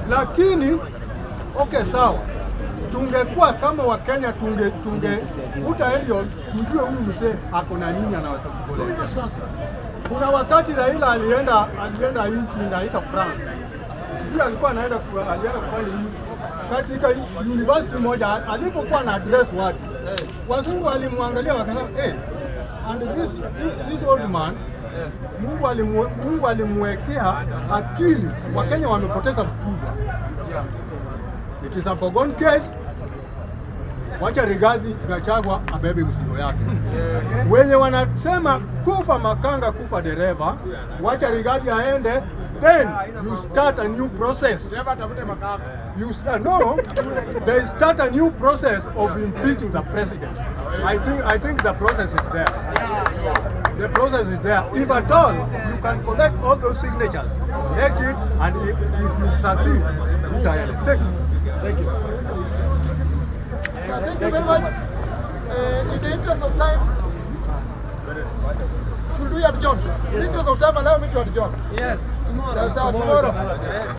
Lakini okay, sawa. Tungekuwa kama Wakenya tungevuta Elion, tujue huyu mzee ako na nini anaweza kufanya. Sasa kuna wakati Raila alienda nchi inaitwa France. Sijui alienda kufanya nini katika university moja, alipokuwa na address watu. Wazungu walimwangalia wakasema, and this old man, Mungu alimwekea akili. Wakenya wamepoteza mkubwa. It is a forgone case. Wacha Rigathi Gachagua abebe mzigo yake. Wenye wanasema kufa makanga kufa dereva, wacha Rigathi aende, then you start a new process. They start a new process of impeaching the president. I think the process is there. The process is there. If at all you can collect all those signatures, make it, and if you succeed, thank you. Thank you. Thank you very much. In the interest of time, should we adjourn? In the interest of time, allow me to adjourn. Yes, tomorrow. Tomorrow.